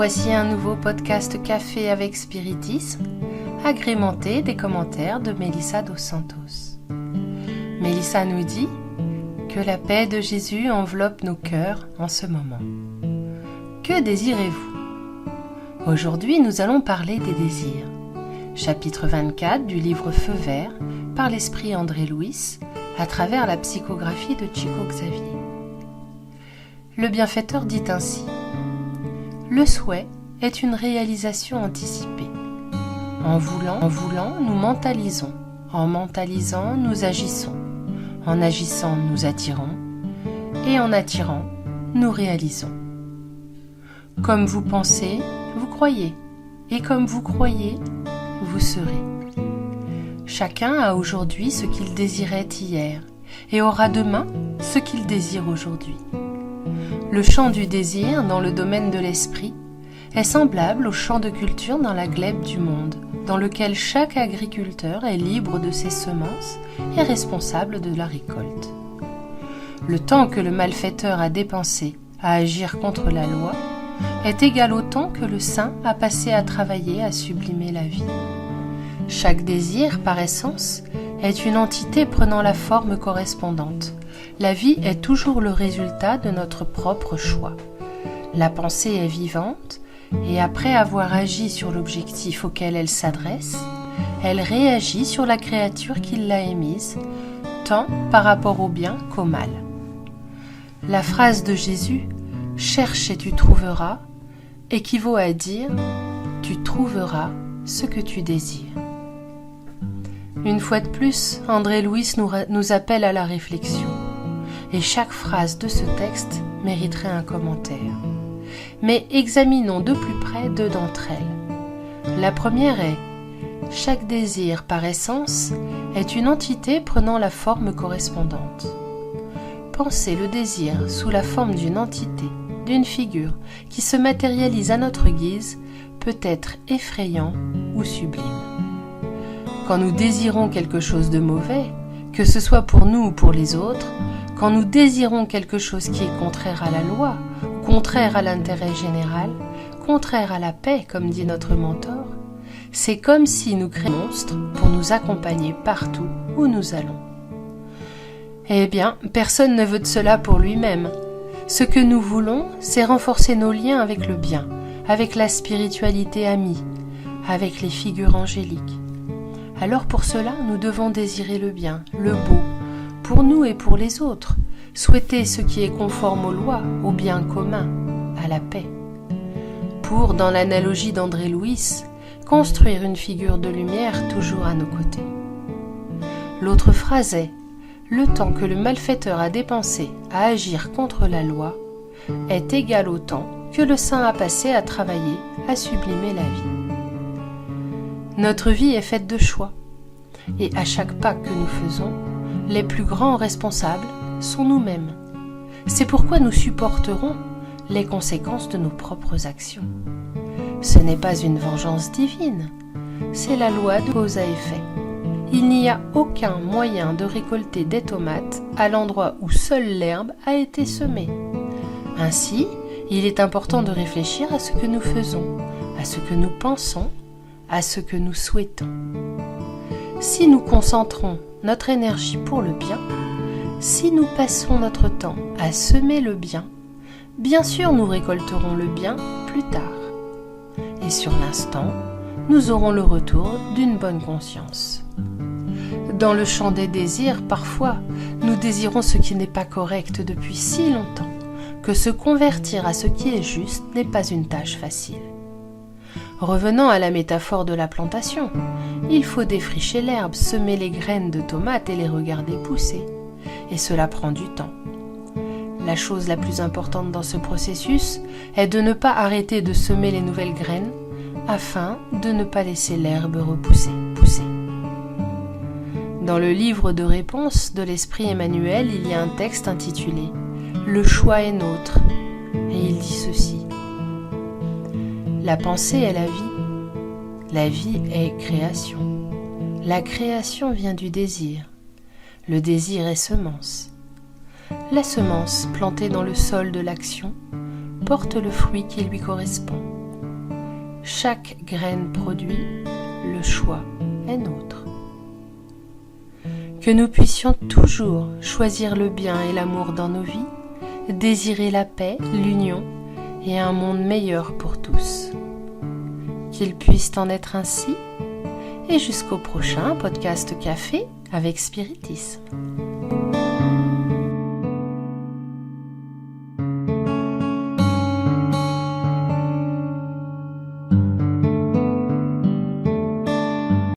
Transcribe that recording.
voici un nouveau podcast Café avec Spiritisme, agrémenté des commentaires de Melissa dos Santos. Melissa nous dit que la paix de Jésus enveloppe nos cœurs en ce moment. Que désirez-vous ? Aujourd'hui, nous allons parler des désirs. Chapitre 24 du livre Feu vert par l'esprit André Louis à travers la psychographie de Chico Xavier. Le bienfaiteur dit ainsi: le souhait est une réalisation anticipée. En voulant, nous mentalisons. En mentalisant, nous agissons. En agissant, nous attirons. Et en attirant, nous réalisons. Comme vous pensez, vous croyez. Et comme vous croyez, vous serez. Chacun a aujourd'hui ce qu'il désirait hier et aura demain ce qu'il désire aujourd'hui. Le champ du désir dans le domaine de l'esprit est semblable au champ de culture dans la glèbe du monde, dans lequel chaque agriculteur est libre de ses semences et responsable de la récolte. Le temps que le malfaiteur a dépensé à agir contre la loi est égal au temps que le saint a passé à travailler à sublimer la vie. Chaque désir, par essence, est une entité prenant la forme correspondante. La vie est toujours le résultat de notre propre choix. La pensée est vivante et après avoir agi sur l'objectif auquel elle s'adresse, elle réagit sur la créature qui l'a émise, tant par rapport au bien qu'au mal. La phrase de Jésus « Cherche et tu trouveras » équivaut à dire « Tu trouveras ce que tu désires ». Une fois de plus, André Louis nous appelle à la réflexion. Et chaque phrase de ce texte mériterait un commentaire. Mais examinons de plus près deux d'entre elles. La première est « Chaque désir, par essence, est une entité prenant la forme correspondante. » Penser le désir sous la forme d'une entité, d'une figure, qui se matérialise à notre guise, peut être effrayant ou sublime. Quand nous désirons quelque chose de mauvais, que ce soit pour nous ou pour les autres, quand nous désirons quelque chose qui est contraire à la loi, contraire à l'intérêt général, contraire à la paix, comme dit notre mentor, c'est comme si nous créions un monstre pour nous accompagner partout où nous allons. Eh bien, personne ne veut de cela pour lui-même. Ce que nous voulons, c'est renforcer nos liens avec le bien, avec la spiritualité amie, avec les figures angéliques. Alors pour cela, nous devons désirer le bien, le beau, pour nous et pour les autres, souhaiter ce qui est conforme aux lois, au bien commun, à la paix. Pour, dans l'analogie d'André Louis, construire une figure de lumière toujours à nos côtés. L'autre phrase est « Le temps que le malfaiteur a dépensé à agir contre la loi est égal au temps que le saint a passé à travailler à sublimer la vie. » Notre vie est faite de choix, et à chaque pas que nous faisons, les plus grands responsables sont nous-mêmes. C'est pourquoi nous supporterons les conséquences de nos propres actions. Ce n'est pas une vengeance divine, c'est la loi de cause à effet. Il n'y a aucun moyen de récolter des tomates à l'endroit où seule l'herbe a été semée. Ainsi, il est important de réfléchir à ce que nous faisons, à ce que nous pensons, à ce que nous souhaitons. Si nous concentrons notre énergie pour le bien, si nous passons notre temps à semer le bien, bien sûr nous récolterons le bien plus tard. Et sur l'instant, nous aurons le retour d'une bonne conscience. Dans le champ des désirs, parfois, nous désirons ce qui n'est pas correct depuis si longtemps que se convertir à ce qui est juste n'est pas une tâche facile. Revenant à la métaphore de la plantation, il faut défricher l'herbe, semer les graines de tomates et les regarder pousser. Et cela prend du temps. La chose la plus importante dans ce processus est de ne pas arrêter de semer les nouvelles graines afin de ne pas laisser l'herbe pousser. Dans le livre de réponse de l'Esprit Emmanuel, il y a un texte intitulé « Le choix est nôtre » et il dit ceci. La pensée est la vie. La vie est création. La création vient du désir. Le désir est semence. La semence plantée dans le sol de l'action porte le fruit qui lui correspond. chaque graine produit, le choix est nôtre. Que nous puissions toujours choisir le bien et l'amour dans nos vies, désirer la paix, l'union et un monde meilleur pour tous. Qu'il puisse en être ainsi, et jusqu'au prochain podcast café avec Spiritisme.